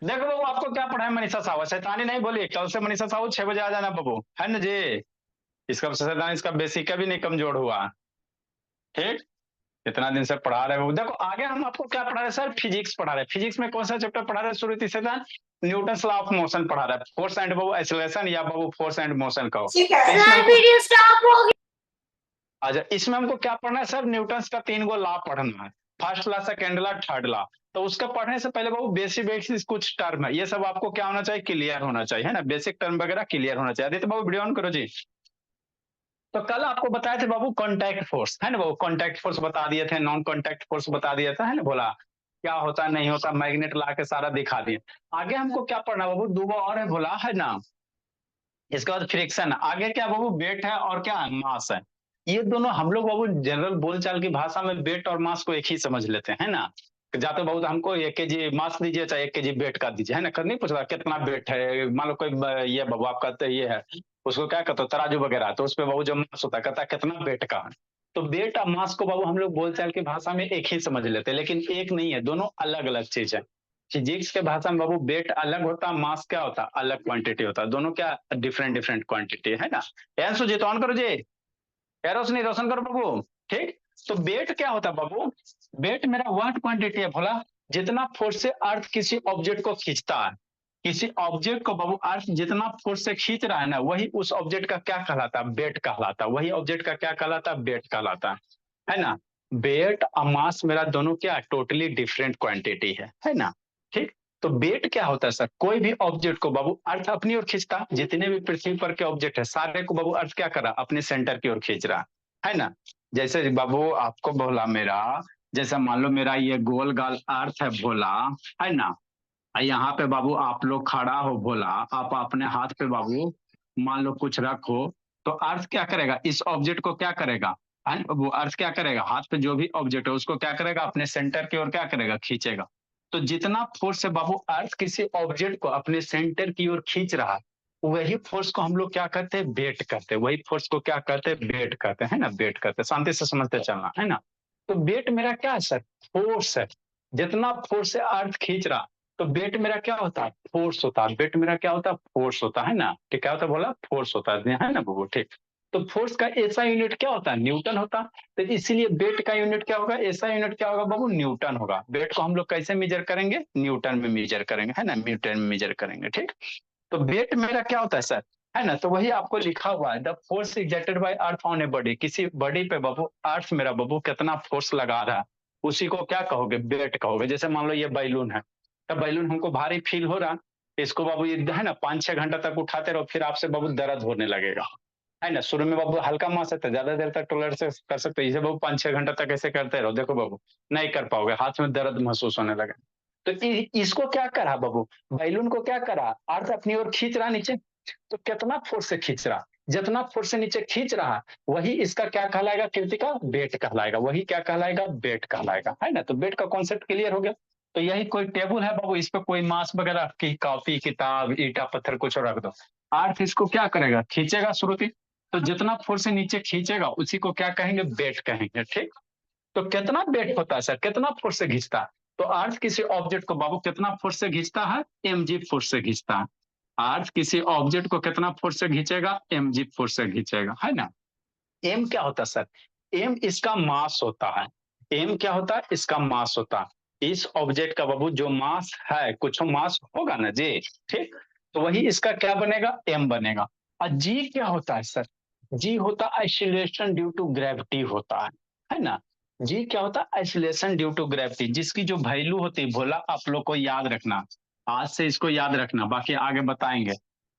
देखो बाबू, आपको क्या पढ़ा है मनीषा साहू? शैतानी नहीं बोली, कल से मनीषा साहू 6 बजे आ जाना बाबू, है ना जी। इसका शैतानी, इसका बेसिक का भी नहीं कमजोर हुआ। ठीक। इतना दिन से पढ़ा रहे हो। देखो आगे हम आपको क्या पढ़ा रहे हैं सर? फिजिक्स पढ़ा रहे हैं। फिजिक्स में कौन सा चैप्टर पढ़ा रहे हैं? शुरुआती से न्यूटन लॉ ऑफ मोशन पढ़ा रहा है। फोर्स एंड बाबू एक्सेलरेशन, या बाबू फोर्स एंड मोशन कहो। तो इसमें सर हमको वीडियो स्टॉप हो गया। अच्छा, इसमें हमको क्या पढ़ना है सर? न्यूटन का 3 गो लॉ पढ़ना है। First law, second law, third law. तो उसका पढ़ने से पहले बाबू बेसिक बेसिक कुछ टर्म है, ये सब आपको क्या होना चाहिए? क्लियर होना चाहिए, है ना। बेसिक टर्म वगैरह क्लियर होना चाहिए। आदित्य बाबू वीडियो ऑन करो जी। तो कल आपको बताए थे बाबू कॉन्टैक्ट फोर्स, है ना बाबू। कॉन्टैक्ट फोर्स बता दिए थे, नॉन कॉन्टैक्ट फोर्स बता दिया था, है ना। बोला क्या होता नहीं होता, मैग्नेट ला के सारा दिखा दिए। आगे हमको क्या पढ़ना बाबू? 2 गो और है बोला, है ना। इसके बाद फ्रिक्शन। आगे क्या बाबू? वेट है और क्या है? मास है। ये दोनों हम लोग बाबू जनरल बोलचाल की भाषा में वेट और मास को एक ही समझ लेते हैं, है ना। जाते बहुत हमको 1 kg मास दीजिए चाहे 1 kg वेट का दीजिए, है ना। कर नहीं पूछ रहा कितना वेट है। मान लो कोई ये बाबू आपका तो ये है, उसको क्या कहते हो, तराजू वगैरह, तो उसपे बाबू जब मास होता है कहता है कितना वेट का है। तो वेट और मास को बाबू हम लोग बोलचाल की भाषा में एक ही समझ लेते हैं, लेकिन एक नहीं है, दोनों अलग अलग चीज है। फिजिक्स के भाषा में बाबू वेट अलग होता है, मास क्या होता है? अलग क्वांटिटी होता है। दोनों क्या? डिफरेंट डिफरेंट क्वांटिटी, है ना। यार सुजीत ऑन करो जी। यार रोशनी रोशन करो बाबू। ठीक। तो वेट क्या होता है बाबू? वेट मेरा वह क्वांटिटी है भोला, जितना फोर्स से अर्थ किसी ऑब्जेक्ट को खींचता है। किसी ऑब्जेक्ट को बाबू अर्थ जितना फोर्स से खींच रहा है ना, वही उस ऑब्जेक्ट का क्या कहलाता है? वेट कहलाता है। वही ऑब्जेक्ट का क्या कहलाता है? वेट कहलाता है ना। वेट और मास मेरा दोनों क्या? टोटली डिफरेंट क्वांटिटी है ना। ठीक। तो वेट क्या होता है सर? कोई भी ऑब्जेक्ट को बाबू अर्थ अपनी ओर खींचता, जितने भी पृथ्वी पर के ऑब्जेक्ट है सारे को बाबू अर्थ क्या कर रहा? अपने सेंटर की ओर खींच रहा है ना। जैसे बाबू आपको बोला मेरा, जैसे मान लो मेरा ये गोल गाल अर्थ है भोला, है ना। यहाँ पे बाबू आप लोग खड़ा हो भोला, आप अपने हाथ पे बाबू मान लो कुछ रखो, तो अर्थ क्या करेगा? इस ऑब्जेक्ट को क्या करेगा? वो अर्थ क्या करेगा? हाथ पे जो भी ऑब्जेक्ट है उसको क्या करेगा? अपने सेंटर की ओर क्या करेगा? खींचेगा। तो जितना फोर्स से बाबू अर्थ किसी ऑब्जेक्ट को अपने सेंटर की ओर खींच रहा है, वही फोर्स को हम लोग क्या करते हैं? वेट करते हैं। वही फोर्स को क्या करते हैं? वेट करते हैं, ना। वेट करते हैं। शांति से समझते चलना, है ना। तो वेट मेरा क्या है सर? फोर्स है। जितना फोर्स से अर्थ खींच रहा, तो वेट मेरा क्या होता है? फोर्स होता है। वेट मेरा क्या होता है? फोर्स होता है ना। ठीक, क्या होता है बोला? फोर्स होता है ना बाबू। ठीक। तो फोर्स का ऐसा यूनिट क्या होता है? न्यूटन होता है। तो इसीलिए वेट का यूनिट क्या होगा? ऐसा यूनिट क्या होगा बाबू? न्यूटन होगा। वेट को हम लोग कैसे मेजर करेंगे? न्यूटन में मेजर करेंगे, है ना। न्यूटन में मेजर करेंगे। ठीक। तो वेट मेरा क्या होता है सर? है ना। तो वही आपको लिखा हुआ है, the force exerted by earth on a body. किसी बॉडी पे बाबू अर्थ मेरा बाबू कितना फोर्स लगा रहा है, उसी को क्या कहोगे? वेट कहोगे। जैसे मान लो ये बैलून है, तो बैलून हमको भारी फील हो रहा, इसको बाबू ये है ना 5-6 घंटा तक उठाते रहो, फिर आपसे बाबू दर्द होने लगेगा, है ना। शुरू में बाबू हल्का मास है तो ज्यादा देर तक टॉलरेंस कर सकते हो, इसे बाबू 5-6 घंटा तक ऐसे करते रहो, देखो बाबू नहीं कर पाओगे, हाथ में दर्द महसूस होने लगे। तो इसको क्या करा बाबू? बैलून को क्या करा? अर्थ अपनी ओर खींच रहा नीचे, तो कितना फोर्स से खींच रहा? जितना फोर्स से नीचे खींच रहा, वही इसका क्या कहलाएगा? कृतिका वेट कहलाएगा। वही क्या कहलाएगा? वेट कहलाएगा, है ना। तो वेट का कॉन्सेप्ट क्लियर हो गया। तो यही कोई टेबल है बाबू, इस पे कोई मास वगैरह की कॉपी किताब ईटा पत्थर कुछ रख दो, अर्थ इसको क्या करेगा? खींचेगा श्रुति। तो जितना फोर्स से नीचे खींचेगा उसी को क्या कहेंगे? वेट कहेंगे। ठीक। तो कितना वेट होता है सर? कितना फोर्स से खींचता है? तो अर्थ किसी ऑब्जेक्ट को बाबू कितना फोर्स से खींचता है? mg फोर्स से खींचता है। अर्थ किसी ऑब्जेक्ट को कितना फोर्स से खींचेगा? mg फोर्स से खींचेगा, है ना। एम क्या होता है सर? एम इसका मास होता है। एम क्या होता है? इसका मास होता है। इस ऑब्जेक्ट का बाबू जो मास है, कुछ मास होगा ना जी। ठीक। तो वही इसका क्या बनेगा? एम बनेगा। और जी क्या होता है सर? जी होता है आइसोलेशन ड्यू टू ग्रेविटी होता है ना। जी क्या होता है? आइसोलेशन ड्यू टू ग्रेविटी, जिसकी जो वैल्यू होती है भोला आप लोग को याद रखना। आज से इसको याद रखना, बाकी आगे बताएंगे।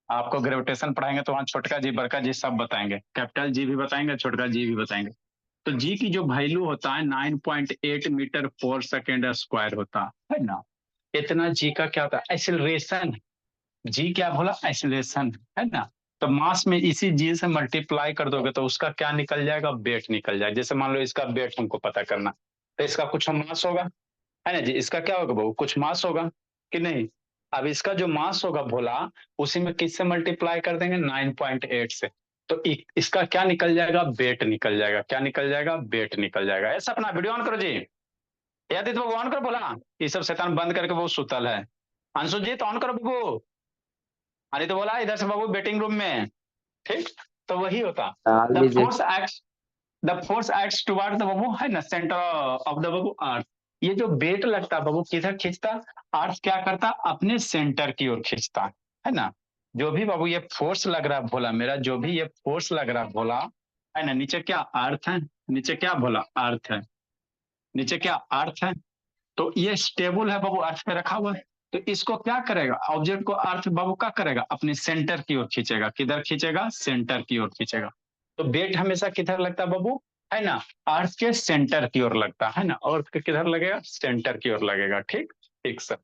आपको ग्रेविटेशन पढ़ाएंगे तो वहां छोटका जी बड़का जी सब बताएंगे, कैपिटल जी भी बताएंगे, छोटका जी भी बताएंगे। तो जी की जो वैल्यू होता है 9.8 मीटर पर सेकेंड स्क्वायर होता है ना। इतना जी का क्या होता है? एक्सेलरेशन। जी क्या बोला? एक्सेलरेशन, है ना। तो मास में इसी जी से मल्टीप्लाई कर दोगे तो उसका क्या निकल जाएगा? वेट निकल जाएगा। जैसे मान लो इसका वेट हमको पता करना, तो इसका कुछ मास होगा, है ना जी। इसका क्या होगा बाबू? कुछ मास होगा कि नहीं। अब इसका जो मास होगा भोला, उसी में किससे मल्टीप्लाई कर देंगे? 9.8 से। तो इसका क्या निकल जाएगा? वेट निकल जाएगा। क्या निकल जाएगा? वेट निकल जाएगा। ऐसा अपना वीडियो ऑन करो जी। याद तो ऑन कर बोला। ये सब शैतान बंद करके वो सुतल है। अंशुजीत ऑन करो बाबू। अरे तो बोला इधर से बाबू वेटिंग रूम में। ठीक, तो वही होता। डाल द लीजिए। Force act the force acts toward the बबू, है ना, सेंटर ऑफ द बबू अर्थ। ये जो वेट लगता है बबू किधर खींचता, अर्थ क्या करता, अपने सेंटर की ओर खींचता है ना। जो भी बाबू ये फोर्स लग रहा है भोला मेरा, जो भी ये फोर्स लग रहा है भोला, है ना, नीचे क्या अर्थ है, नीचे क्या भोला अर्थ है, नीचे क्या अर्थ है। तो ये स्टेबल है बाबू, अर्थ पे रखा हुआ है। तो इसको क्या करेगा, ऑब्जेक्ट को अर्थ बाबू क्या करेगा, अपने सेंटर की ओर खींचेगा। किधर खींचेगा, सेंटर की ओर खींचेगा। तो वेट हमेशा किधर लगता है बाबू, है ना, अर्थ के सेंटर की ओर लगता है ना, और किधर लगेगा, सेंटर की ओर लगेगा। ठीक, ठीक सर।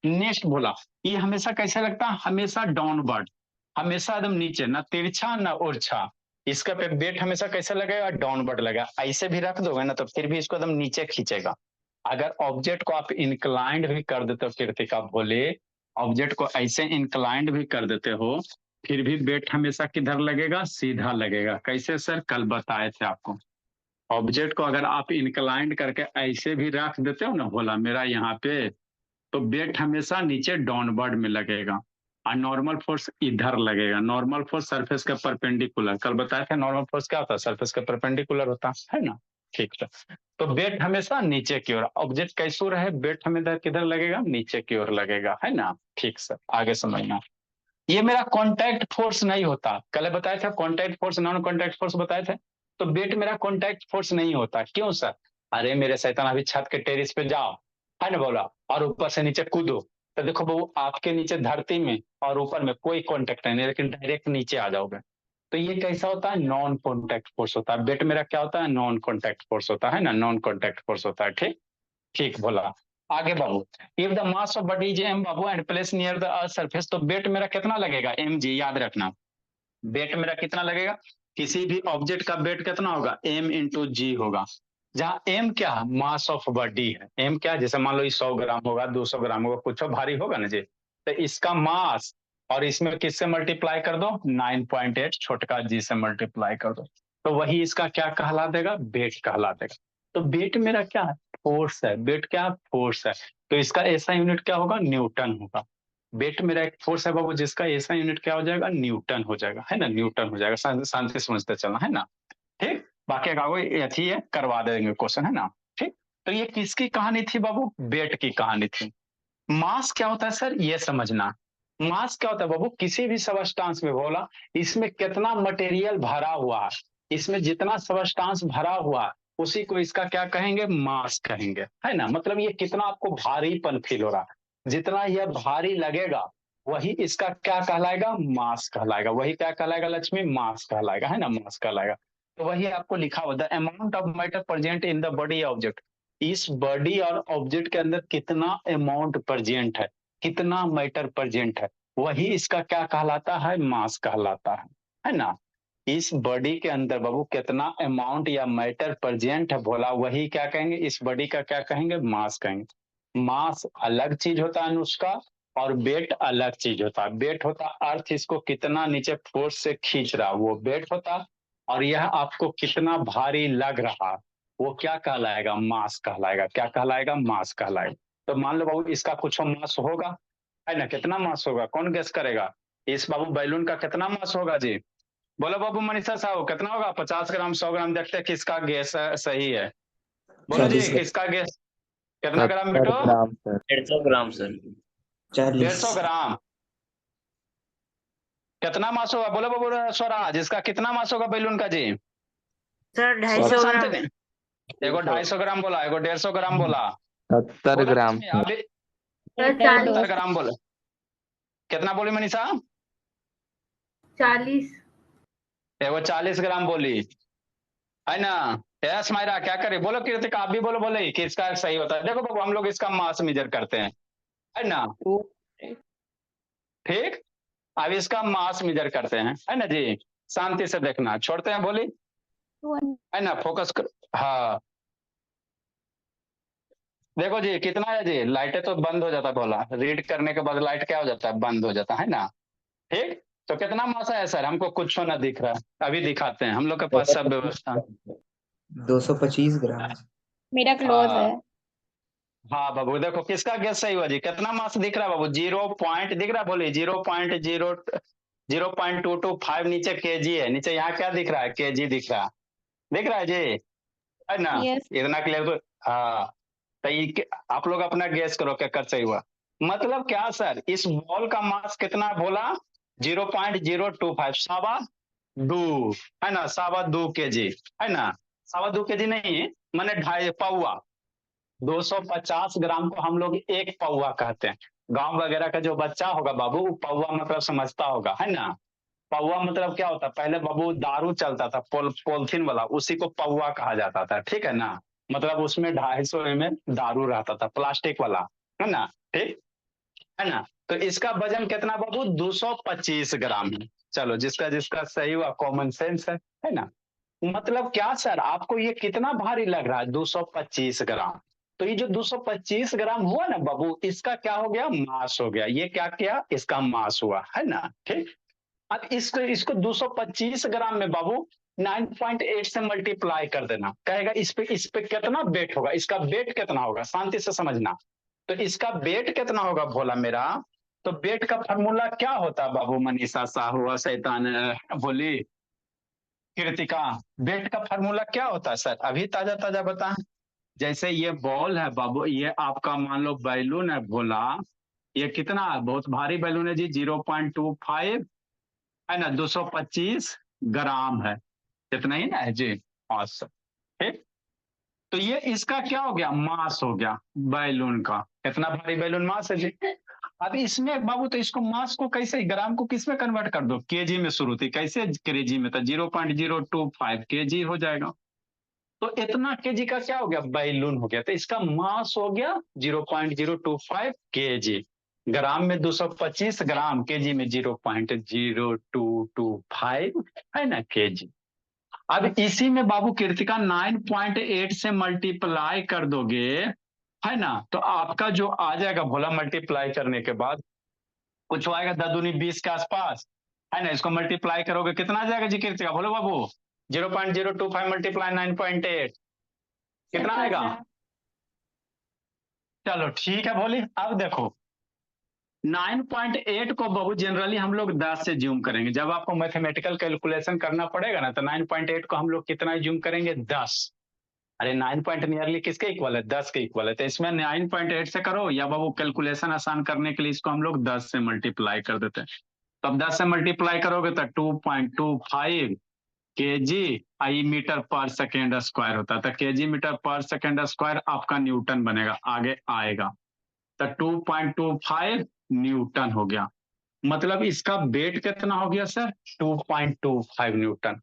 नेक्स्ट बोला, ये हमेशा कैसे लगता है, हमेशा डाउनवर्ड, हमेशा एकदम नीचे, ना तिरछा ना उर्छा। इसका पे वेट हमेशा कैसे लगेगा, डाउनवर्ड लगेगा। ऐसे भी रख दोगे ना तो फिर भी इसको एकदम नीचे खींचेगा। अगर ऑब्जेक्ट को आप इंक्लाइंड भी कर देते हो कृतिका बोले, ऑब्जेक्ट को ऐसे इंक्लाइंड भी कर देते हो, फिर भी वेट हमेशा किधर लगेगा, सीधा लगेगा। कैसे सर, कल बताए थे आपको। ऑब्जेक्ट को अगर आप इंक्लाइंड करके ऐसे भी रख देते हो ना भोला मेरा यहाँ पे, तो वेट हमेशा नीचे डाउनवर्ड में लगेगा और नॉर्मल फोर्स इधर लगेगा। नॉर्मल फोर्स सरफेस के परपेंडिकुलर, कल बताया था नॉर्मल फोर्स क्या होता है, सरफेस के परपेंडिकुलर होता है ना। ठीक है, तो वेट हमेशा नीचे की ओर, ऑब्जेक्ट कैसो रहे वेट हमेशा किधर लगेगा, नीचे की ओर लगेगा, है ना। ठीक सर, आगे समझना। ये मेरा कॉन्टैक्ट फोर्स नहीं होता, कल बताया था contact force non contact force बताए थे। तो वेट मेरा कॉन्टैक्ट फोर्स नहीं होता, क्यों सर। अरे मेरे शैतान अभी छत के टेरिस पे जाओ, है ना बोला, और ऊपर से नीचे कूदो, तो देखो बहू आपके नीचे धरती में और ऊपर में कोई कॉन्टेक्ट नहीं, लेकिन डायरेक्ट नीचे आ जाओगे। तो ये कैसा होता है, नॉन कॉन्टैक्ट फोर्स होता है। वेट मेरा क्या होता है, नॉन कॉन्टैक्ट फोर्स होता है ना, नॉन कॉन्टैक्ट फोर्स होता है। ठीक, ठीक बोला। आगे बाबू, if the mass of body is M बाबू and place near the earth surface, तो वेट मेरा कितना लगेगा, एम जी, याद रखना। वेट मेरा कितना लगेगा, किसी भी ऑब्जेक्ट का वेट कितना होगा, एम इंटू जी होगा। जहां एम क्या है, मास ऑफ बॉडी है। एम क्या है, जैसे मान लो ये 100 ग्राम होगा, 200 ग्राम होगा, कुछ भारी होगा ना जी, तो इसका मास, और इसमें किससे मल्टीप्लाई कर दो, 9.8 छोटका जी से मल्टीप्लाई कर दो, तो वही इसका क्या कहला देगा, वेट कहला देगा। तो वेट मेरा क्या है, फोर्स है। वेट क्या, फोर्स है। तो इसका ऐसा यूनिट क्या होगा, न्यूटन होगा। वेट मेरा एक फोर्स है बाबू, जिसका ऐसा यूनिट क्या हो जाएगा, न्यूटन हो जाएगा, है ना, न्यूटन हो जाएगा। शांति समझते चलना, है ना। ठीक, बाकी का कोई अथी है, करवा देंगे क्वेश्चन, है ना। ठीक, तो ये किसकी कहानी थी बाबू, वेट की कहानी थी। मास क्या होता है सर, ये समझना। मास क्या होता है बाबू, किसी भी सबस्टांस में बोला, इसमें कितना मटेरियल भरा हुआ है, इसमें जितना सबस्टांस भरा हुआ है, उसी को इसका क्या कहेंगे, मास कहेंगे, है ना। मतलब ये कितना आपको भारीपन फील हो रहा है, जितना यह भारी लगेगा, वही इसका क्या कहलाएगा, मास कहलाएगा। वही क्या कहलाएगा लक्ष्मी, मास कहलाएगा, है ना, मास कहलाएगा। तो वही आपको लिखा हुआ, the amount of matter present in the body object, इस बॉडी और ऑब्जेक्ट के अंदर कितना अमाउंट प्रेजेंट है, कितना मैटर प्रेजेंट है, वही इसका क्या कहलाता है, मास कहलाता है ना। इस बॉडी के अंदर बाबू कितना अमाउंट या मैटर प्रेजेंट है भोला, वही क्या कहेंगे, इस बॉडी का क्या कहेंगे, मास कहेंगे। मास अलग चीज होता है अनुष्का, और वेट अलग चीज होता है। वेट होता है अर्थ इसको कितना नीचे फोर्स से खींच रहा, वो वेट होता है। और यह आपको कितना भारी लग रहा, वो क्या कहलाएगा, मास कहलाएगा। क्या कहलाएगा, मास कहलाएगा। तो मान लो बाबू इसका कुछ मास होगा, है ना, कितना मास होगा, कौन गेस करेगा। इस बाबू बैलून का कितना मास होगा जी, बोलो बाबू मनीषा साहब कितना होगा, 50 ग्राम, 100 ग्राम, देखते हैं किसका गेस सही है। बोलो जी 40 किसका गेस, कितना ग्राम 70 बेटो, ग्राम सर। 150 gram sir. 40। 150 ग्राम। कितना मास होगा, बोलो बाबू स्वराज, इसका कितना मास होगा बैलून का जी, सर बोलो 250 शांति ग्राम। नहीं। एगो 250 ग्राम बोला, एगो 150 ग्राम बोला। 70 बोलो ग्राम लक्ष्मी, सर। अभी सर 70 40। ग्राम बोले। कितना बोली मनीषा, 40। एगो 40 ग्राम बोली, है ना। यस मायरा क्या करे, बोलो कृतिका आप भी बोलो, बोले कि इसका सही होता है। देखो बाबू हम लोग इसका मास मेजर करते हैं, है ना। ठीक, अब इसका मास मेजर करते हैं, है ना जी। शांति से देखना, छोड़ते हैं बोली, है ना, फोकस कर। हाँ देखो जी कितना है जी, लाइटें तो बंद हो जाता है बोला, रीड करने के बाद लाइट क्या हो जाता है, बंद हो जाता है ना। ठीक, तो कितना मास है सर, हमको कुछ ना दिख रहा है, अभी दिखाते हैं, हम लोग के पास सब व्यवस्था। 225 ग्राम। मेरा क्लोज हाँ है। हाँ बाबू देखो किसका गैस सही हुआ जी, कितना मास दिख रहा है बाबू, 0 पॉइंट दिख रहा है, बोलिए 0.0225 नीचे केजी है, नीचे यहाँ क्या दिख रहा है, केजी दिख रहा है जी, है ना। यस इतना क्लियर तो हाँ। तो आप लोग अपना गैस करो क्या कर सही हुआ। मतलब क्या सर, इस बॉल का मास कितना बोला, 0.025, सवा दो, है ना, सवा दो केजी, है ना, सवा दो केजी नहीं, मैंने ढाई पौवा, 250 ग्राम को हम लोग एक पौवा कहते हैं। गांव वगैरह का जो बच्चा होगा बाबू वो पौवा मतलब समझता होगा, है ना। पौवा मतलब क्या होता है, पहले बाबू दारू चलता था पॉलिथीन वाला, उसी को पौवा कहा जाता था, ठीक है ना। मतलब उसमें 250 ml दारू रहता था, प्लास्टिक वाला, है ना, ठीक है ना। तो इसका वजन कितना बाबू, 225 ग्राम है। चलो जिसका जिसका सही हुआ, कॉमन सेंस है ना। मतलब क्या सर, आपको ये कितना भारी लग रहा है, 225 ग्राम। तो ये जो 225 ग्राम हुआ ना बाबू, इसका क्या हो गया, मास हो गया। ये क्या किया, इसका मास हुआ, है ना, ठीक। अब इसको इसको 225 ग्राम में बाबू 9.8 से मल्टीप्लाई कर देना, कहेगा इस पे कितना वेट होगा, इसका वेट कितना होगा, शांति से समझना। तो इसका वेट कितना होगा भोला मेरा, तो वेट का फॉर्मूला क्या होता है बाबू, मनीषा साहू शैतान बोली कृतिका, वेट का फॉर्मूला क्या होता है सर, अभी ताजा ताजा बताएं। जैसे ये बॉल है बाबू, ये आपका मान लो बैलून है भोला, ये कितना है, बहुत भारी बैलून है जी, 0.25, है ना, 225 ग्राम है, इतना ही ना है जी। awesome, ठीक। तो ये इसका क्या हो गया, मास हो गया बैलून का, कितना भारी बैलून मास है जी। अब इसमें बाबू तो इसको मास को कैसे, ग्राम को किस में कन्वर्ट कर दो, केजी में शुरू थी, कैसे केजी में था, 0.025 केजी हो जाएगा। तो इतना केजी का क्या हो गया, बैलून हो गया, तो इसका मास हो गया 0.025 केजी। ग्राम में 225 ग्राम, केजी में 0.0225, है ना, केजी। अब इसी में बाबू कृतिका 9.8 से मल्टीप्लाई कर दोगे, है ना, तो आपका जो आ जाएगा भोला, मल्टीप्लाई करने के बाद कुछ आएगा 10 दूनी 20 के आसपास, है ना। इसको मल्टीप्लाई करोगे कितना आ जाएगा जी कृतिका, बोलो बाबू, 0.025 मल्टीप्लाई 9.8 कितना आएगा। 70,000 चलो ठीक है भोली, अब देखो 9.8 को बाबू जनरली हम लोग 10 से जूम करेंगे, जब आपको मैथमेटिकल कैलकुलेशन करना पड़ेगा ना, तो 9.8 को हम लोग कितना जूम करेंगे, 10। अरे 9 पॉइंट नियरली किसके इक्वल है, 10 के इक्वल है, तो इसमें 9.8 से करो, या बाबू कैलकुलेशन आसान करने के लिए इसको हम लोग 10 से मल्टीप्लाई कर देते हैं। तो अब 10 से मल्टीप्लाई करोगे तो 2.25 केजी आई मीटर पर सेकेंड स्क्वायर होता है, तो केजी मीटर पर सेकेंड स्क्वायर आपका न्यूटन बनेगा, आगे आएगा। तो 2.25 न्यूटन हो गया। मतलब इसका वेट कितना हो गया सर, 2.25 न्यूटन।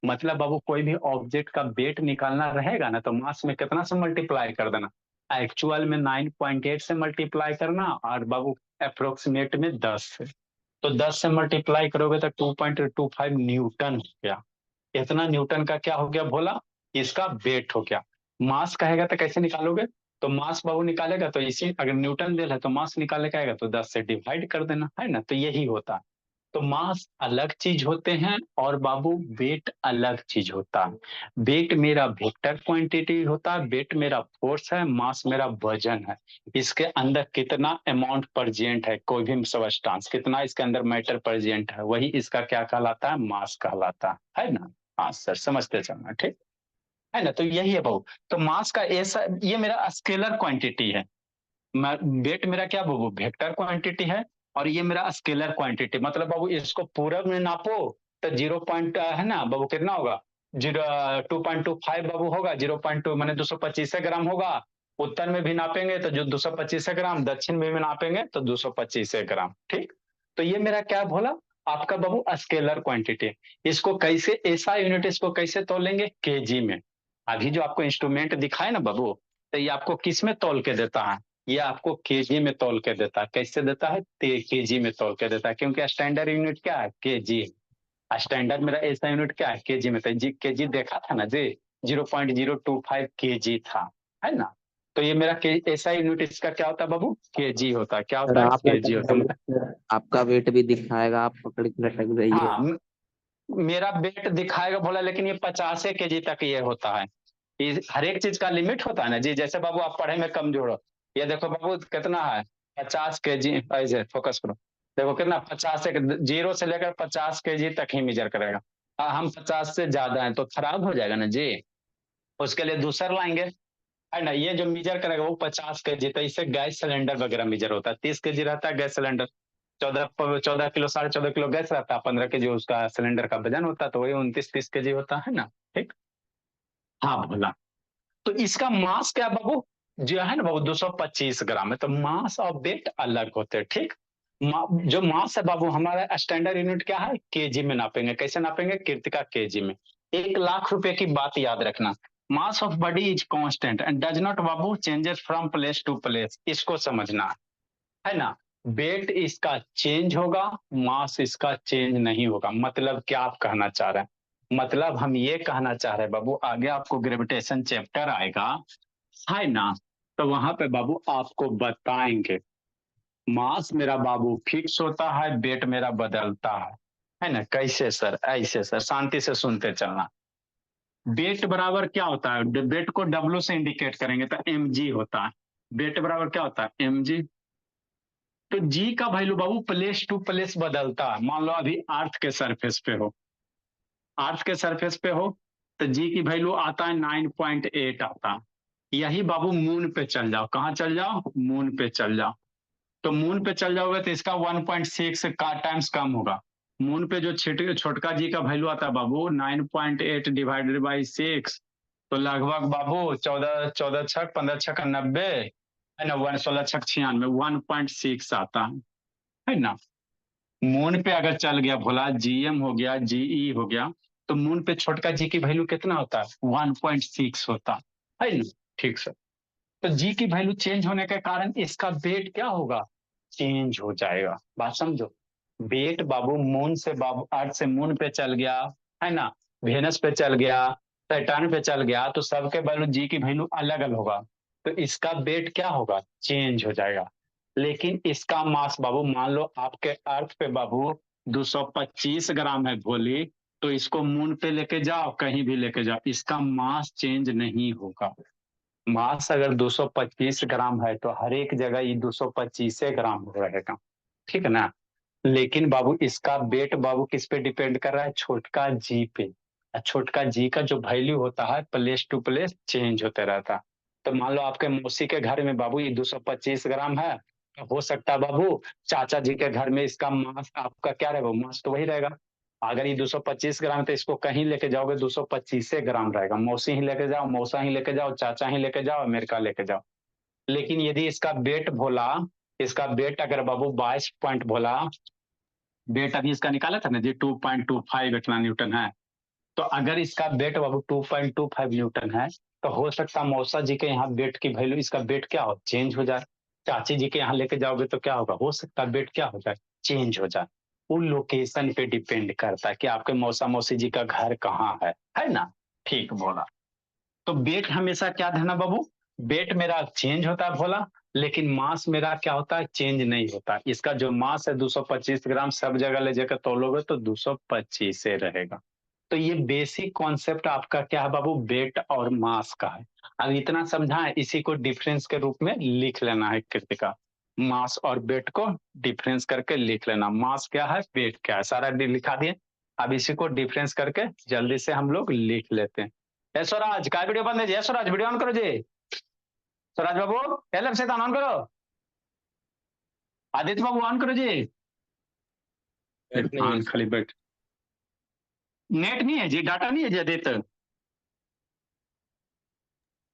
मतलब बाबू कोई भी ऑब्जेक्ट का वेट निकालना रहेगा ना, तो मास में कितना से मल्टीप्लाई कर देना, एक्चुअल में 9.8 से मल्टीप्लाई करना, और बाबू अप्रोक्सीमेट में 10 से। तो 10 से मल्टीप्लाई करोगे तो 2.25 न्यूटन हो गया। इतना न्यूटन का क्या हो गया भोला, इसका वेट हो गया। मास कहेगा तो कैसे निकालोगे, तो मास बाबू निकालेगा तो इसी, अगर न्यूटन दे है तो मास निकाले आएगा तो 10 से डिवाइड कर देना, है ना, तो यही होता है। तो मास अलग चीज होते हैं और बाबू वेट अलग चीज होता है। वेट मेरा वेक्टर क्वांटिटी होता है, वेट मेरा फोर्स है, मास मेरा वजन है। इसके अंदर कितना अमाउंट प्रेजेंट है, कोई भी सबस्टांस कितना इसके अंदर मैटर प्रेजेंट है, वही इसका क्या कहलाता है, मास कहलाता है ना। हाँ सर समझते चलना, ठीक है ना। तो यही है बाबू, तो मास का ऐसा, ये मेरा स्केलर क्वांटिटी है। वेट मेरा क्या बाबू, वेक्टर क्वांटिटी है, और ये मेरा स्केलर क्वांटिटी। मतलब बाबू इसको पूरब में नापो तो 0 है ना बाबू, कितना होगा, 2.25 बाबू होगा, 0.2 मैंने 225 ग्राम होगा। उत्तर में भी नापेंगे तो जो 225 ग्राम, दक्षिण में भी नापेंगे तो 225 ग्राम, ठीक। तो ये मेरा क्या बोला, आपका बाबू स्केलर क्वांटिटी। इसको कैसे, ऐसा यूनिट इसको कैसे तोलेंगे, केजी में। अभी जो आपको इंस्ट्रूमेंट दिखाए ना बाबू, तो ये आपको किस में तोल के देता है, ये आपको केजी में तोल के देता है। कैसे देता है, केजी में तोल के देता है, क्योंकि स्टैंडर्ड यूनिट क्या है, केजी। स्टैंडर्ड मेरा ऐसा यूनिट क्या है, केजी में। तो जी केजी देखा था ना जी, 0.025 केजी था, है ना। तो ये मेरा ऐसा यूनिट इसका क्या होता है बाबू, केजी होता है। क्या सर होता है, आप केजी होता है। आपका वेट भी दिखाएगा, आप पकड़ के लटक जाइए। हाँ मेरा वेट दिखाएगा बोला, लेकिन ये 50 केजी तक ये होता है। हर एक चीज का लिमिट होता है ना जी। जैसे बाबू आप पढ़े में कमजोर हो, ये देखो बाबू कितना है, 50 kg। ऐसे फोकस करो, देखो कितना, 50 से, 0 से लेकर 50 kg तक ही मेजर करेगा। हम 50 से ज्यादा है तो खराब हो जाएगा ना जी। उसके लिए दूसरा लाएंगे, है ना। ये जो मीजर करेगा वो 50 kg, तो इससे गैस सिलेंडर वगैरह मीजर होता है। 30 kg रहता है gas cylinder, 14 14 kilo, 14.5 kilo gas रहता है, 15 kg उसका सिलेंडर का वजन होता है, तो वही 29 30 kg होता है ना। ठीक। हाँ बोला। तो इसका मास क्या बाबू, जो है ना बाबू, 225 ग्राम है। तो मास और वेट अलग होते हैं। ठीक। जो मास है बाबू, हमारा स्टैंडर्ड यूनिट क्या है, केजी में नापेंगे। कैसे नापेंगे, कृतिका केजी में। 1 लाख रुपए की बात याद रखना। Mass of body is constant and does not बाबू changes from place to place, इसको समझना है ना। वेट इसका चेंज होगा, मास इसका चेंज नहीं होगा। मतलब क्या आप कहना चाह रहे हैं, मतलब हम ये कहना चाह रहे हैं बाबू, आगे आपको ग्रेविटेशन चैप्टर आएगा, है ना। तो वहां पे बाबू आपको बताएंगे, मास मेरा बाबू फिक्स होता है, वेट मेरा बदलता है ना। कैसे सर, ऐसे सर, शांति से सुनते चलना। वेट बराबर क्या होता है, वेट को डब्ल्यू से इंडिकेट करेंगे तो एम जी होता है। वेट बराबर क्या होता है, एम जी। तो जी का वैल्यू बाबू प्लेस टू प्लेस बदलता है। मान लो अभी अर्थ के सरफेस पे हो, अर्थ के सरफेस पे हो, तो जी की वैल्यू आता है 9.8 आता है। यही बाबू मून पे चल जाओ, कहाँ चल जाओ, मून पे चल जाओ। तो मून पे चल जाओगे तो इसका 1.6 का टाइम्स कम होगा। मून पे जो छोटका जी का वैल्यू आता है बाबू 9.8 डिवाइडेड बाई 6, तो लगभग बाबू 14 14 छक 15 छक 90, है ना, 16 छक 96, 1.6 आता है ना। मून पे अगर चल गया भोला, जीएम हो गया, जीई हो गया, तो मून पे छोटका जी की वैल्यू कितना होता है, 1.6 होता है ना। ठीक सर। तो जी की वैल्यू चेंज होने के कारण इसका वेट क्या होगा, चेंज हो जाएगा। बात समझो। वेट बाबू मून से, बाबू अर्थ से मून पे चल गया, है ना, वेनस पे चल गया, सैटर्न पे चल गया, तो सबके वैल्यू जी की वैल्यू अलग अलग होगा। तो इसका वेट क्या होगा, चेंज हो जाएगा। लेकिन इसका मास बाबू, मान लो आपके अर्थ पे बाबू 225 ग्राम है भोली, तो इसको मून पे लेके जाओ, कहीं भी लेके जाओ, इसका मास चेंज नहीं होगा। मास अगर 225 ग्राम है तो हर एक जगह ये 225 ग्राम रहेगा। ठीक है ना। लेकिन बाबू इसका वेट बाबू किस पे डिपेंड कर रहा है, छोटका जी पे। और छोटका जी का जो वैल्यू होता है प्लेस टू प्लेस चेंज होते रहता है। तो मान लो आपके मौसी के घर में बाबू ये 225 ग्राम है, तो हो सकता है बाबू चाचा जी के घर में इसका मास आपका क्या रहेगा, मास तो वही रहेगा। अगर ये 225 ग्राम है तो इसको कहीं लेके जाओगे 225 ग्राम रहेगा। मौसी ही लेके जाओ, मौसा ही लेके जाओ, चाचा ही लेके जाओ, अमेरिका लेके जाओ। लेकिन यदि इसका वेट भोला, इसका वेट अगर बाबू 22 भोला, वेट अभी इसका निकाला था ना जी, 2.25 इतना न्यूटन है। तो अगर इसका वेट बाबू 2.25 न्यूटन है, तो हो सकता है मौसा जी के यहाँ वेट की वैल्यू, इसका वेट क्या हो, चेंज हो जाए। चाची जी के यहाँ लेके जाओगे तो क्या होगा, हो सकता है वेट क्या हो जाए, चेंज हो जाए। वो लोकेशन पे डिपेंड करता है कि आपके मौसा मौसी जी का घर कहाँ है ना। ठीक बोला। तो वेट हमेशा क्या देना बाबू, वेट मेरा चेंज होता है भोला, लेकिन मास मेरा क्या होता है, चेंज नहीं होता। इसका जो मास है 225 ग्राम, सब जगह ले जाकर तोलोगे तो 225 से रहेगा। तो ये बेसिक कॉन्सेप्ट आपका क्या है बाबू, वेट और मास का है। अब इतना समझा है, इसी को डिफरेंस के रूप में लिख लेना है कृतिका। मास और वेट को डिफरेंस करके लिख लेना, मास क्या है, वेट क्या है, सारा लिखा दिए। अब इसी को डिफरेंस करके जल्दी से हम लोग लिख लेते हैं। स्वराज काय वीडियो बंद है जी, स्वराज वीडियो ऑन करो जी। स्वराज बाबू एल से ऑन करो। आदित्य बाबू ऑन करो जी। ऑन खाली बैठ, नेट नहीं है जी, डाटा नहीं है जी आदित्य,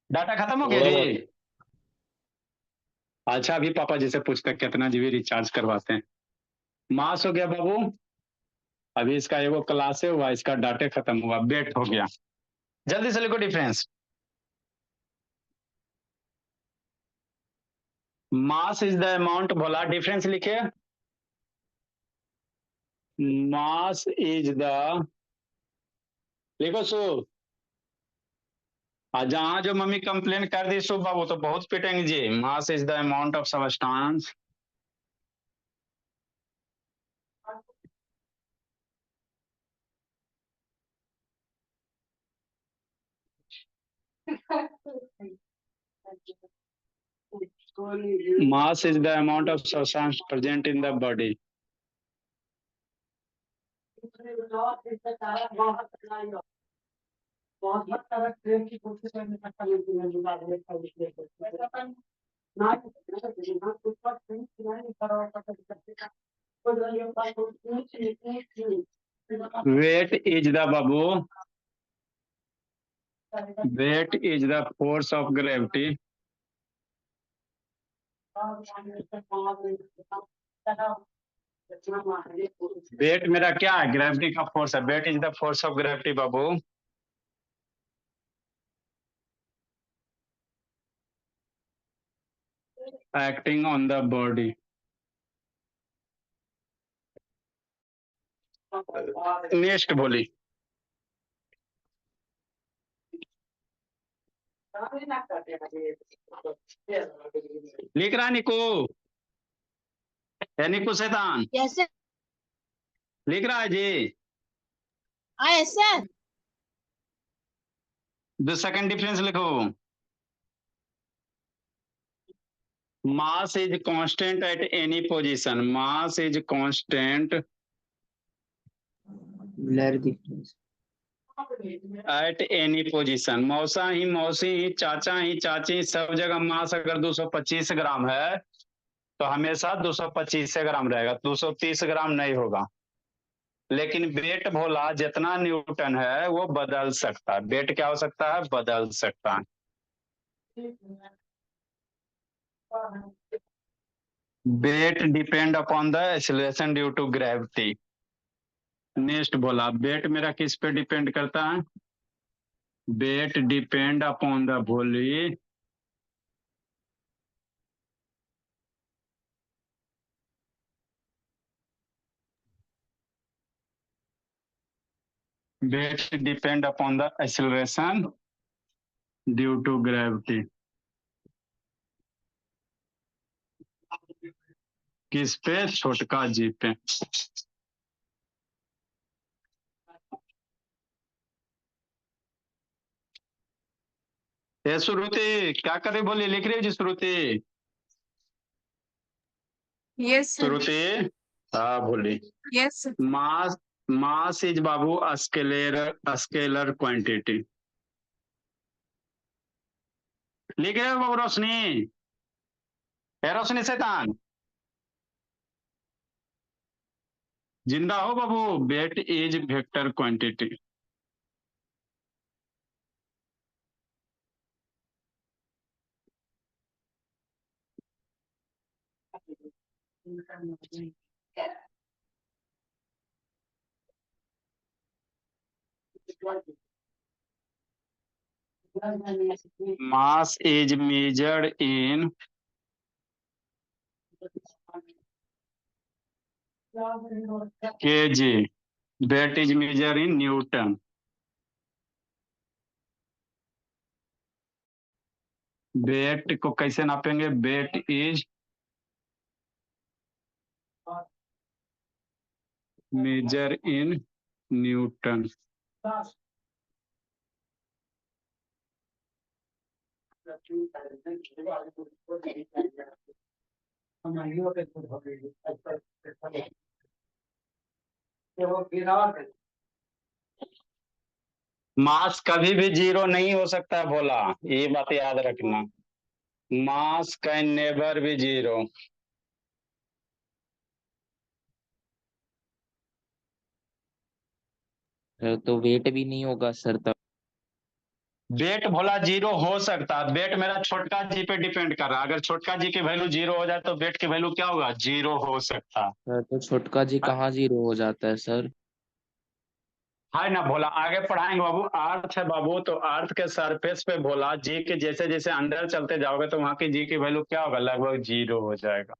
डाटा खत्म हो गया जी। अच्छा अभी पापा जी से पूछते हैं कितना जीबी रिचार्ज करवाते हैं। मास हो गया बाबू, अभी इसका एगो क्लास हुआ, इसका डाटा खत्म हुआ, वेट हो गया। जल्दी से लिखो difference. Mass is the amount, बोला डिफरेंस लिखे, मास इज द, लिखो सु। जहां जो मम्मी कंप्लेन कर दी सुबह, वो तो बहुत पिटेंगे जी। Mass is the amount of substance Mass is the amount of substance present in the body. Weight is the babu. Weight is the force of gravity. Weight मेरा क्या है? ग्रेविटी का फोर्स है. Weight is the force of gravity बाबू. Acting on the body. Next बोली. लिख रहा निको. है निको शैतान. Yes sir. लिख रहा है जी. Yes sir. The second difference लिखो. Mass is constant at any position. Mass is constant blur difference at any position. मौसा ही मौसी ही चाचा ही चाची सब जगह मास अगर 225 ग्राम है तो हमेशा 225 ग्राम रहेगा. 230 ग्राम नहीं होगा. लेकिन वेट भोला जितना न्यूटन है वो बदल सकता है. वेट क्या हो सकता है? बदल सकता है. Weight depend upon the acceleration due to gravity. Next बोला. वेट मेरा किस पे डिपेंड करता है? वेट डिपेंड अपॉन द भोली weight depend upon the acceleration due to gravity. किस पे? छोटका जी पे. ये श्रुति क्या कर रही? बोली. लिख रही है जी श्रुति. Yes sir. श्रुति हाँ बोली. Yes. Mass. Mass is Babu scalar quantity. लिख रहे हो बाबू रोशनी? है रोशनी शैतान? जिंदा हो बाबू? Weight is vector quantity. Mass is measured in kg. Weight is measured in Newton. Weight को कैसे नापेंगे? Weight is measure in newton. Mass कभी भी जीरो नहीं हो सकता बोला. ये बात याद रखना. मास कैन नेवर बी जीरो. तो वेट भी नहीं होगा सर तब. वेट भोला जीरो हो सकता है. वेट मेरा छोटका जी पे डिपेंड कर रहा है. अगर छोटका जी की वैल्यू जीरो हो जाए तो वेट की वैल्यू क्या होगा? जीरो हो सकता है. सर तो छोटका जी कहाँ जीरो हो जाता है सर? है ना भोला. आगे पढ़ाएंगे बाबू. अर्थ है बाबू तो अर्थ के सरफेस पे भोला जी के जैसे जैसे अंदर चलते जाओगे तो वहां की जी की वैल्यू क्या होगा? लगभग जीरो हो जाएगा.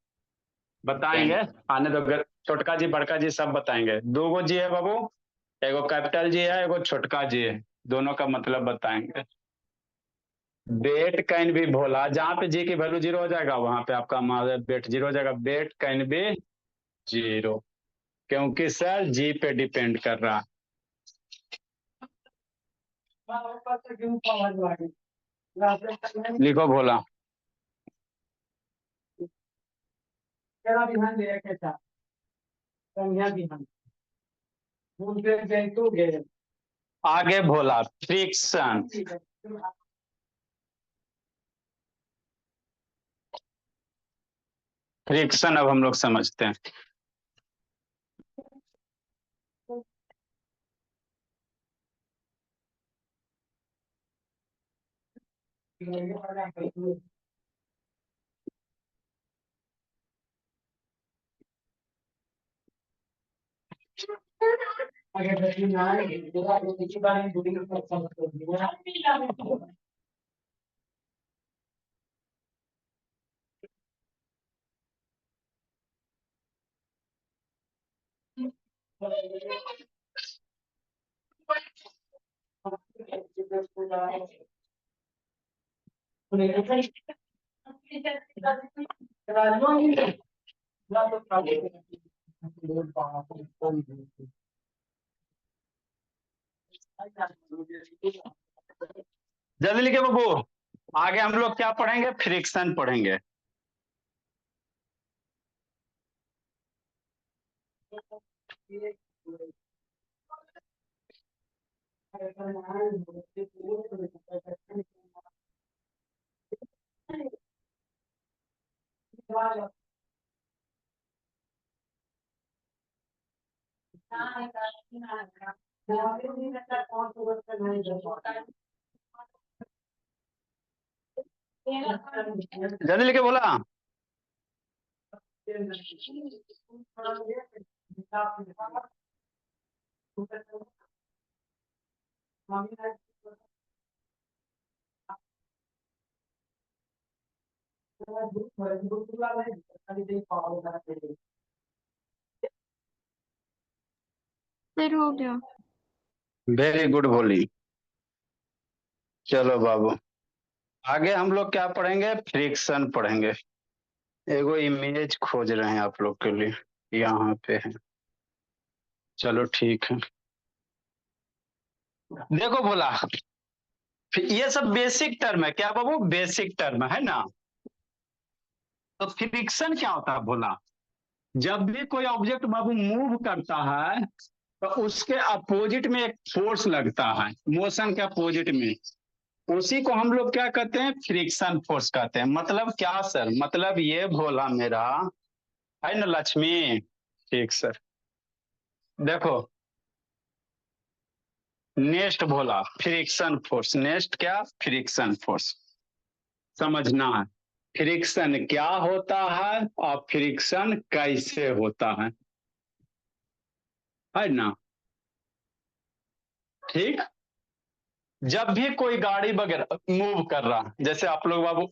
बताएंगे आने तो. छोटका जी बड़का जी सब बताएंगे. दो गो जी है बाबू. एगो कैपिटल जी है, एगो छोटका जी है. दोनों का मतलब बताएंगे. वेट कैन भी भोला जहां पे जी की वैल्यू जीरो हो जाएगा वहां पे आपका वेट जीरो हो जाएगा. वेट कैन भी जीरो क्योंकि सर जी पे डिपेंड कर रहा है. लिखो भोला. आगे भोला फ्रिक्शन। फ्रिक्शन अब हम लोग समझते हैं। जल्दी लिखे बाबू। आगे हम लोग क्या पढ़ेंगे? फ्रिक्शन पढ़ेंगे। जल्दी लिखे बोला। फिर हो गया। वेरी गुड भोली। चलो बाबू, आगे हम लोग क्या पढ़ेंगे? फ्रिक्शन पढ़ेंगे। एगो इमेज खोज रहे हैं आप लोग के लिए, यहाँ पे है। चलो ठीक है। देखो बोला, ये सब बेसिक टर्म है। क्या बाबू? बेसिक टर्म है ना। तो फ्रिक्शन क्या होता है बोला? जब भी कोई ऑब्जेक्ट बाबू मूव करता है तो उसके अपोजिट में एक फोर्स लगता है, मोशन के अपोजिट में। उसी को हम लोग क्या कहते हैं? फ्रिक्शन फोर्स कहते हैं। मतलब क्या सर? मतलब ये भोला मेरा है ना लक्ष्मी। ठीक सर। देखो, नेक्स्ट भोला फ्रिक्शन फोर्स। नेक्स्ट क्या? Friction force. समझना है फ्रिक्शन क्या होता है और फ्रिक्शन कैसे होता है ना। ठीक। जब भी कोई गाड़ी वगैरह मूव कर रहा, जैसे आप लोग बाबू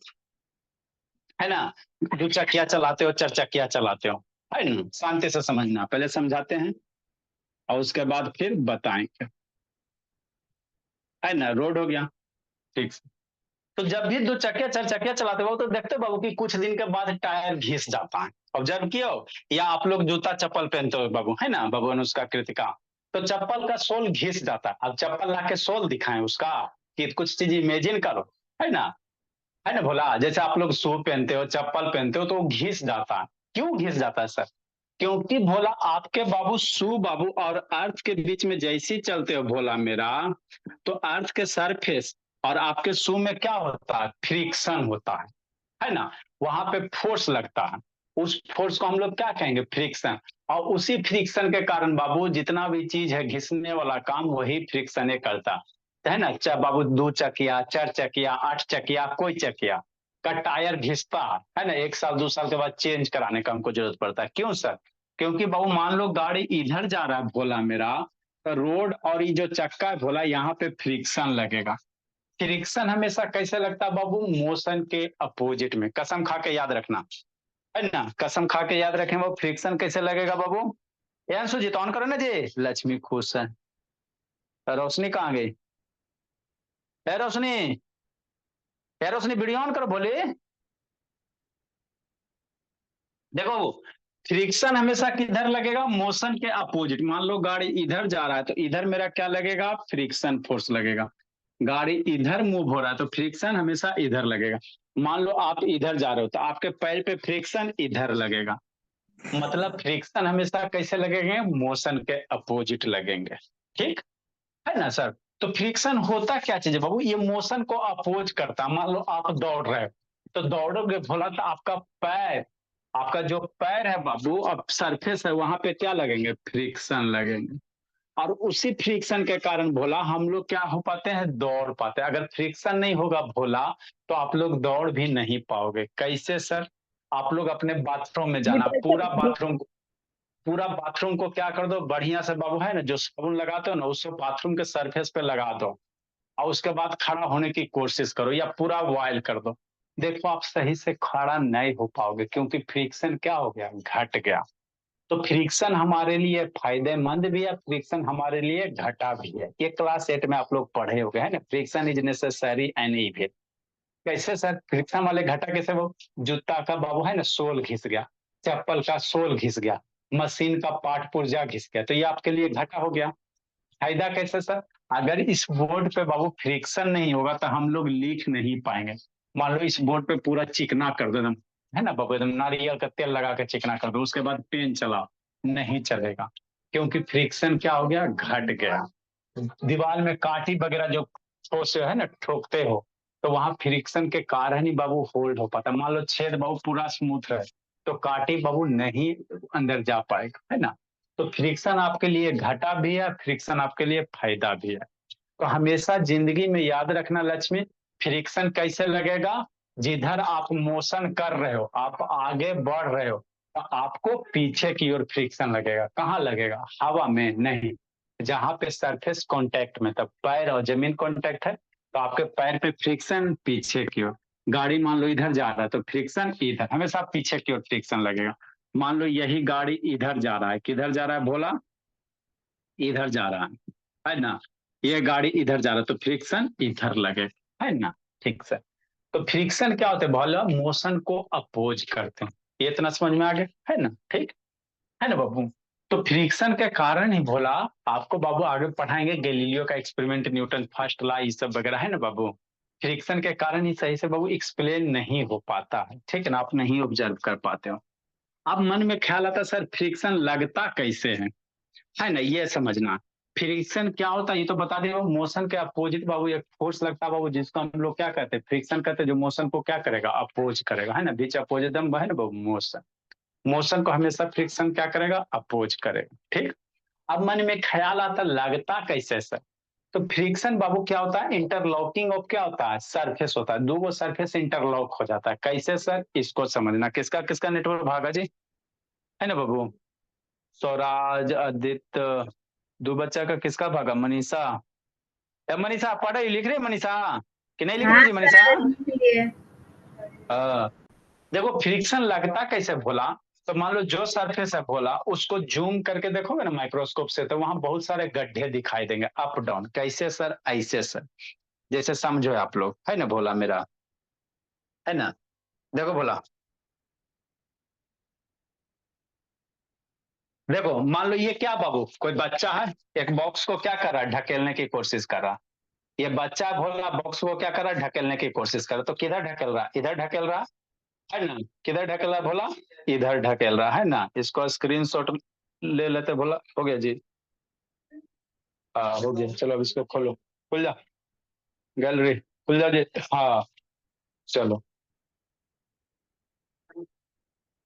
है ना, दो चक्किया चलाते हो, चार चक्किया चलाते हो, है ना। शांति से समझना, पहले समझाते हैं और उसके बाद फिर बताएंगे, है ना। रोड हो गया। ठीक। तो जब भी दो चक्किया चार चक्किया चलाते हो तो देखते हो बाबू कि कुछ दिन के बाद टायर घिस जाता है। ऑब्जर्व किया हो? या आप लोग जूता चप्पल पहनते हो बाबू, है ना, बाबू अनुष्का कृतिका, तो चप्पल का सोल घिस जाता है। अब चप्पल ला के सोल दिखाएं उसका, कि कुछ चीज इमेजिन करो, है ना भोला। जैसे आप लोग शू पहनते हो, चप्पल पहनते हो, तो वो घिस जाता है। क्यों घिस जाता है सर? क्योंकि भोला आपके बाबू शू बाबू और अर्थ के बीच में जैसे ही चलते हो भोला मेरा, तो अर्थ के सरफेस और आपके शू में क्या होता है? फ्रिक्शन होता है ना। वहां पे फोर्स लगता है। उस फोर्स को हम लोग क्या कहेंगे? फ्रिक्शन। और उसी फ्रिक्शन के कारण बाबू जितना भी चीज है घिसने वाला काम, वही फ्रिक्शन करता है ना। बाबू दो चकिया, चार चकिया, आठ चकिया, कोई चकिया का टायर घिसता है ना, एक साल दो साल के बाद चेंज कराने का हमको जरूरत पड़ता है। क्यों सर? क्योंकि बाबू मान लो गाड़ी इधर जा रहा है भोला मेरा, तो रोड और ये जो चक्का है भोला, यहाँ पे फ्रिक्शन लगेगा। फ्रिक्शन हमेशा कैसे लगता है बाबू? मोशन के अपोजिट में। कसम खा के याद रखना, है ना। कसम खा के याद रखें बाबू, फ्रिक्शन कैसे लगेगा बाबू? यार सुजीत ऑन करो ना जी। लक्ष्मी खुश है। रोशनी कहाँ गई? है रोशनी, है रोशनी, वीडियो ऑन करो बोले। देखो, फ्रिक्शन हमेशा किधर लगेगा? मोशन के अपोजिट। मान लो गाड़ी इधर जा रहा है तो इधर मेरा क्या लगेगा? फ्रिक्शन फोर्स लगेगा। गाड़ी इधर मूव हो रहा है तो फ्रिक्शन हमेशा इधर लगेगा। मान लो आप इधर जा रहे हो तो आपके पैर पे फ्रिक्शन इधर लगेगा। मतलब फ्रिक्शन हमेशा कैसे लगेंगे, मोशन के अपोजिट लगेंगे, ठीक है ना सर। तो फ्रिक्शन होता क्या चीज है बाबू, ये मोशन को अपोज करता है। मान लो आप दौड़ रहे हो, तो दौड़ोगे बोला तो आपका पैर, आपका जो पैर है बाबू, अब सरफेस है वहां पे क्या लगेंगे, फ्रिक्शन लगेंगे। और उसी फ्रिक्शन के कारण भोला हम लोग क्या हो पाते हैं, दौड़ पाते हैं। अगर फ्रिक्शन नहीं होगा भोला तो आप लोग दौड़ भी नहीं पाओगे। कैसे सर, आप लोग अपने बाथरूम में जाना, पूरा बाथरूम को क्या कर दो, बढ़िया से बाबू है ना, जो साबुन लगाते हो ना उसको बाथरूम के सरफेस पे लगा दो, और उसके बाद खड़ा होने की कोशिश करो या पूरा बॉयल कर दो। देखो आप सही से खड़ा नहीं हो पाओगे, क्योंकि फ्रिक्शन क्या हो गया, घट गया। तो फ्रिक्शन हमारे लिए फायदेमंद भी है, फ्रिक्शन हमारे लिए घाटा भी है। ये क्लास 8 में आप लोग पढ़े हो गए है ना, friction is necessary and evil. कैसे सर, फ्रिक्शन वाले घाटा कैसे, वो जूता का बाबू है ना सोल घिस गया, चप्पल का सोल घिस गया, मशीन का पार्ट पुर्जा घिस गया, तो ये आपके लिए घाटा हो गया। फायदा कैसे सर, अगर इस बोर्ड पे बाबू फ्रिक्शन नहीं होगा तो हम लोग लिख नहीं पाएंगे। मान लो इस बोर्ड पे पूरा चिकना कर दो एकदम, है ना बाबू, एकदम नारियल का तेल लगा के चिकना कर दो, उसके बाद पेन चलाओ, नहीं चलेगा, क्योंकि फ्रिक्शन क्या हो गया, घट गया। दीवार में कांटी वगैरह जो ठोस है ना, ठोकते हो, तो वहां फ्रिक्शन के कारण ही बाबू होल्ड हो पाता। मान लो छेद बाबू पूरा स्मूथ रहे, तो कांटी बाबू नहीं अंदर जा पाएगा, है ना। तो फ्रिक्शन आपके लिए घाटा भी है, फ्रिक्शन आपके लिए फायदा भी है। तो हमेशा जिंदगी में याद रखना लक्ष्मी, फ्रिक्शन कैसे लगेगा, जिधर आप मोशन कर रहे हो, आप आगे बढ़ रहे हो, तो आपको पीछे की ओर फ्रिक्शन लगेगा। कहाँ लगेगा, हवा में नहीं, जहां पे सरफेस कांटेक्ट में, तब पैर और जमीन कांटेक्ट है तो आपके पैर पे फ्रिक्शन पीछे की ओर। गाड़ी मान लो इधर जा रहा है तो फ्रिक्शन इधर, हमेशा पीछे की ओर फ्रिक्शन लगेगा। मान लो यही गाड़ी इधर जा रहा है, किधर जा रहा है बोला, इधर जा रहा है ना, ये गाड़ी इधर जा रहा है तो फ्रिक्शन इधर लगे, है ना। ठीक सर, तो फ्रिक्शन क्या होता है बोला, मोशन को अपोज करते हैं। ये इतना समझ में आ गया, है ना, ठीक है ना बाबू। तो फ्रिक्शन के कारण ही भोला आपको बाबू आगे पढ़ाएंगे, गैलीलियो का एक्सपेरिमेंट, न्यूटन फर्स्ट लॉ, ये सब वगैरह, है ना बाबू। फ्रिक्शन के कारण ही सही से बाबू एक्सप्लेन नहीं हो पाता है, ठीक है ना, आप नहीं ऑब्जर्व कर पाते हो। अब मन में ख्याल आता सर फ्रिक्शन लगता कैसे है ना, ये समझना। फ्रिक्शन क्या होता है ये तो बता दे, मोशन के अपोजिट बाबू एक फोर्स लगता है बाबू, जिसको हम लोग क्या कहते हैं, फ्रिक्शन कहते हैं, जो मोशन को क्या करेगा, अपोज करेगा, है ना, बीच अपोजिट दम है ना बाबू, मोशन, मोशन को हमेशा फ्रिक्शन क्या करेगा, अपोज करेगा, ठीक। अब मन में ख्याल आता लगता कैसे सर, तो फ्रिक्शन बाबू क्या होता है, इंटरलॉकिंग ऑफ क्या होता है, सरफेस होता है, दो वो सरफेस इंटरलॉक हो जाता है। कैसे सर, इसको समझना, किसका किसका नेटवर्क भागा जी, है ना बाबू, स्वराज, आदित्य, दो बच्चा का किसका भागा, मनीषा। मनीषा पढ़ रही लिख रही मनीषा, कि नहीं लिख रही हाँ जी मनीषा। सर, इसलिए। देखो फ्रिक्शन लगता कैसे भोला, तो मान लो जो सरफेस है भोला, उसको जूम करके देखोगे ना माइक्रोस्कोप से, तो वहां बहुत सारे गड्ढे दिखाई देंगे अप डाउन। कैसे सर, ऐसे सर, जैसे समझो आप लोग, है ना भोला मेरा, है ना। देखो भोला, देखो मान लो ये क्या बाबू, कोई बच्चा है, एक बॉक्स को क्या कर रहा है, ढकेलने की कोशिश कर रहा। ये बच्चा भोला बॉक्स को क्या कर रहा है, ढकेलने की कोशिश कर रहा, तो किधर ढकेल रहा, इधर ढकेल रहा, है ना। किधर ढकेल रहा भोला, इधर ढकेल रहा, है ना। इसको स्क्रीनशॉट ले लेते भोला, हो गया जी, हो गया। चलो अब इसको खोलो, खुल जा गैलरी, खुल जा जी, हाँ चलो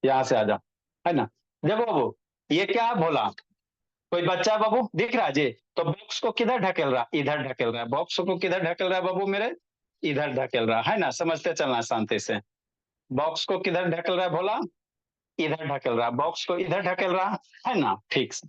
यहाँ से आ जा, है ना। देखो बाबू ये क्या है भोला, कोई बच्चा है बाबू, दिख रहा है जी। तो बॉक्स को किधर ढकेल रहा, इधर ढकेल रहा है, बॉक्स को किधर ढकेल रहा है बाबू मेरे, इधर ढकेल रहा है ना। समझते चलना शांति से, बॉक्स को किधर ढकेल रहा है भोला, इधर ढकेल रहा है, बॉक्स को इधर ढकेल रहा है ना, ठीक से।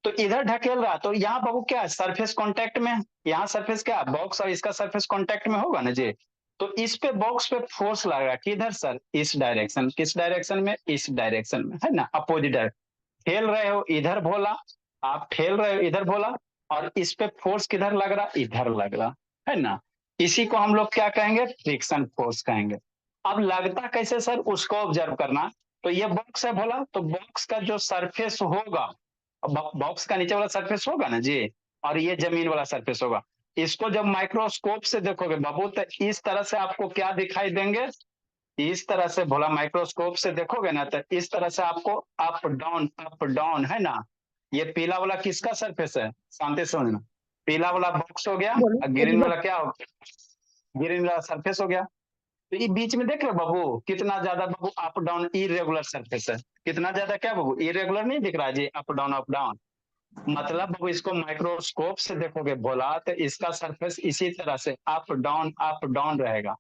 तो इधर ढकेल रहा, तो यहाँ बाबू क्या है, सरफेस कांटेक्ट में, यहाँ सरफेस क्या, बॉक्स और इसका सरफेस कांटेक्ट में होगा ना जी। तो इस पे बॉक्स पे फोर्स लगेगा, किधर सर, इस डायरेक्शन, किस डायरेक्शन में, इस डायरेक्शन में, है ना, अपोजिट डायरेक्शन। ठेल रहे हो इधर भोला, आप ठेल रहे हो इधर भोला, और इस पे फोर्स किधर लग रहा, इधर लग रहा, है ना। इसी को हम लोग क्या कहेंगे, फ्रिक्शन फोर्स कहेंगे। अब लगता कैसे सर, उसको ऑब्जर्व करना। तो ये बॉक्स है भोला, तो बॉक्स का जो सरफेस होगा, बॉक्स का नीचे वाला सरफेस होगा ना जी, और ये जमीन वाला सरफेस होगा। इसको जब माइक्रोस्कोप से देखोगे बाबू, तो इस तरह से आपको क्या दिखाई देंगे, इस तरह से भोला माइक्रोस्कोप से देखोगे ना तो इस तरह से आपको अप डाउन है ना। ये पीला वाला किसका सरफेस है, शांति से समझना। पीला वाला बॉक्स हो गया और ग्रीन वाला क्या हो गया, ग्रीन वाला सरफेस हो गया। तो ये बीच में देख रहे हो बाबू कितना ज्यादा बाबू अप डाउन इरेगुलर सरफेस है, कितना ज्यादा क्या बाबू इरेगुलर नहीं दिख रहा है जी, अप डाउन। मतलब बाबू इसको माइक्रोस्कोप से देखोगे भोला तो इसका सरफेस इसी तरह से अप डाउन रहेगा।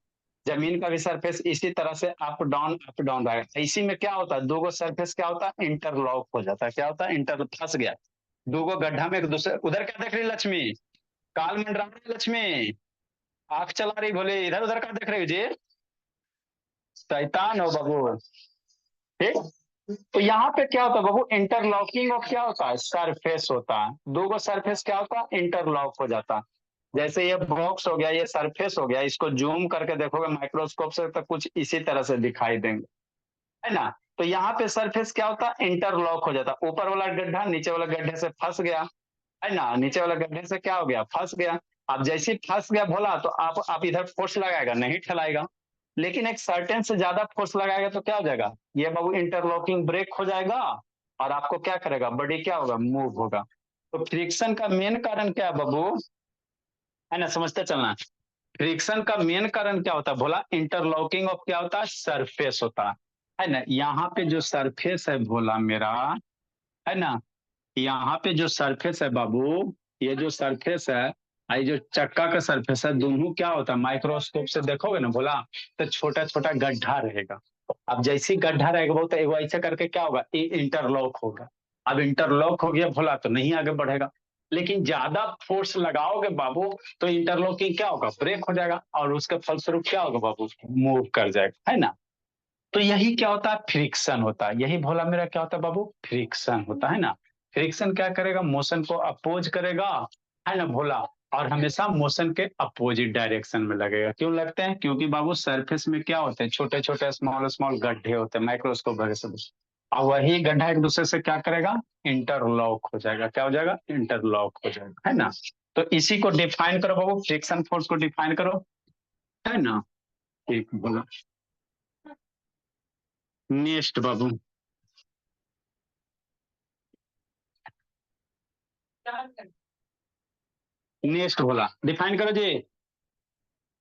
जमीन का भी सरफेस इसी तरह से अप डाउन रहेगा। इसी में क्या होता है, दो गो सरफेस क्या होता है, इंटरलॉक हो जाता है। क्या होता है, इंटर फंस गया दो गो गड्ढा में एक दूसरे। उधर क्या देख रही लक्ष्मी, काल मंडरा रही लक्ष्मी, आंख चला रही भोले, इधर उधर क्या देख रही हो जी, शैतान हो बाबू। ठीक, तो यहाँ पे क्या होता है बाबू, इंटरलॉकिंग ऑफ क्या होता है, सरफेस होता है। दो गो सरफेस क्या होता है, इंटरलॉक हो जाता है। जैसे ये बॉक्स हो गया, ये सरफेस हो गया, इसको जूम करके देखोगे माइक्रोस्कोप से तो कुछ इसी तरह से दिखाई देंगे, है ना। तो यहाँ पे सरफेस क्या होता है, इंटरलॉक हो जाता है। ऊपर वाला गड्ढा नीचे वाला गड्ढे से फंस गया, है ना, नीचे वाला गड्ढे से क्या हो गया, फंस गया। अब जैसे ही फंस गया भोला तो आप इधर फोर्स लगाएगा, नहीं ठलाएगा। लेकिन एक सर्टेन से ज्यादा फोर्स लगाएगा तो क्या हो जाएगा, ये बाबू इंटरलॉकिंग ब्रेक हो जाएगा और आपको क्या करेगा, बॉडी क्या होगा, मूव होगा। तो फ्रिक्शन का मेन कारण क्या है बाबू, है ना, समझते चलना। फ्रिक्शन का मेन कारण क्या होता है भोला, इंटरलॉकिंग ऑफ क्या होता है, सरफेस होता है ना। यहाँ पे जो सरफेस है भोला मेरा, है ना, यहाँ पे जो सरफेस है बाबू, ये जो सरफेस है, ये जो चक्का का सरफेस है, दोनों क्या होता है, माइक्रोस्कोप से देखोगे ना बोला तो छोटा छोटा गड्ढा रहेगा। अब जैसे ही गड्ढा रहेगा बहुत, एगो ऐसे करके क्या होगा, इंटरलॉक होगा। अब इंटरलॉक हो गया भोला तो नहीं आगे बढ़ेगा। लेकिन ज्यादा फोर्स लगाओगे बाबू तो इंटरलॉकिंग क्या होगा, ब्रेक हो जाएगा और उसके फलस्वरूप क्या होगा बाबू, मूव कर जाएगा, है ना। तो यही क्या होता है, फ्रिक्शन होता है। यही भोला मेरा क्या होता है बाबू, फ्रिक्शन होता है ना। फ्रिक्शन क्या करेगा, मोशन को अपोज करेगा, है ना भोला, और हमेशा मोशन के अपोजिट डायरेक्शन में लगेगा। क्यों लगते हैं, क्योंकि बाबू सरफेस में क्या होते हैं, छोटे छोटे स्मॉल स्मॉल गड्ढे होते हैं माइक्रोस्कोप वगैरह से। और वही गड्ढा एक दूसरे से क्या करेगा, इंटरलॉक हो जाएगा। क्या हो जाएगा, इंटरलॉक हो जाएगा, है ना। तो इसी को डिफाइन करो बाबू, फ्रिक्शन फोर्स को डिफाइन करो, है ना। ठीक बोला, नेक्स्ट बाबू। नेक्स्ट बोला, डिफाइन करो जी।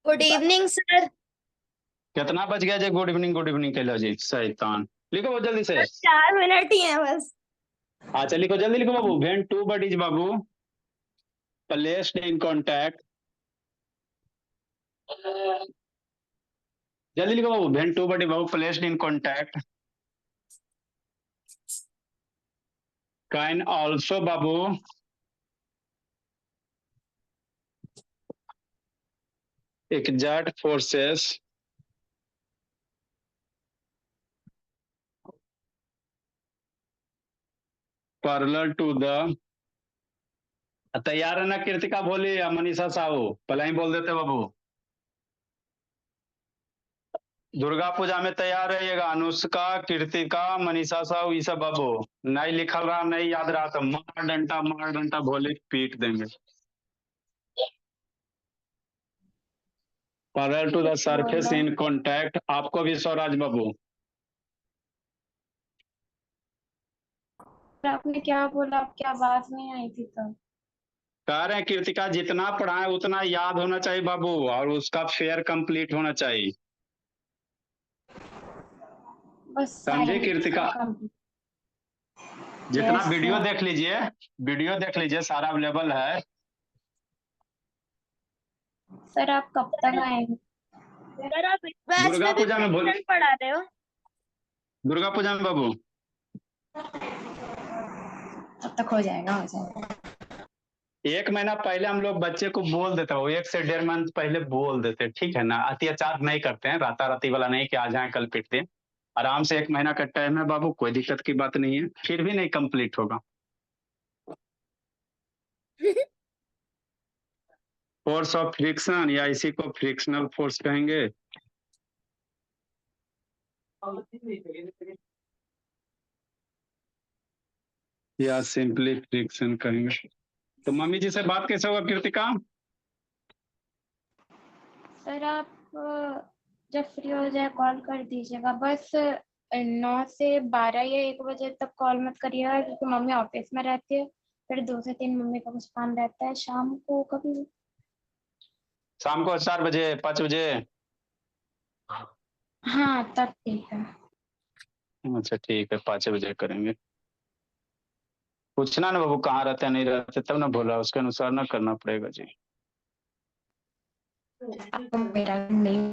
Good evening sir. कितना बज गया जी, गुड इवनिंग कह लो जी, शैतान। लिखो बहुत जल्दी से। 4 मिनट ही है बस। अच्छा लिखो, जल्दी लिखो बाबू। व्हेन टू बॉडीज बाबू प्लेस्ड इन कांटेक्ट, जल्दी लिखो बाबू। व्हेन टू बॉडी बाबू placed in contact can also बाबू exert forces parallel to the, तैयार है ना कृतिका भोली या मनीषा साहू, पहले ही बोल देते बाबू। दुर्गा पूजा में तैयार रहिएगा, अनुष्का, कृतिका, मनीषा साहू, ये सब बाबू। नहीं लिखल रहा, नहीं याद रहा तो मार डंटा भोले पीट देंगे। Parallel to the surface in contact, आपको भी स्वराज बाबू। आपने क्या बोला, आप क्या बात नहीं आई थी तब। कह रहे हैं कृतिका जितना पढ़ाए उतना याद होना चाहिए बाबू, और उसका फेयर कंप्लीट होना चाहिए, बस समझे कृतिका। जितना Yes, वीडियो sir. देख लीजिए, वीडियो देख लीजिए, सारा अवेलेबल है। सर आप कब तक आएंगे। सर आप इस बैच दुर्गा में भी पूजा में फ्रिक्शन पढ़ा रहे हो? दुर्गा पूजा में बाबू तब तक हो जाएगा, हो जाएगा। 1 महीना पहले हम लोग बच्चे को बोल देते हो, 1 से 1.5 मंथ पहले बोल देते, ठीक है ना। अत्याचार नहीं करते हैं, राताराती वाला नहीं कि आ जाए कल पिट दे। आराम से 1 महीना का टाइम है बाबू, कोई दिक्कत की बात नहीं है। फिर भी नहीं कंप्लीट होगा। फोर्स ऑफ फ्रिक्शन, या इसी को फ्रिक्शनल फोर्स कहेंगे। या सिंपली फ्रिक्शन कहेंगे। तो मम्मी जी से बात कैसे होगा कृतिका। सर आप जब फ्री हो जाए कॉल कर दीजिएगा। बस 9 से 12 या 1 बजे तक कॉल मत करिएगा, क्योंकि मम्मी ऑफिस में रहती है। फिर 2 से 3 मम्मी का कुछ काम रहता है शाम को कभी। शाम को 4 बजे 5 बजे? हाँ तब ठीक है। अच्छा ठीक है, 5 बजे करेंगे। पूछना ना बाबू कहाँ रहते हैं नहीं रहते, तब ना बोला, उसके अनुसार ना करना पड़ेगा जी। आपको मेरा नहीं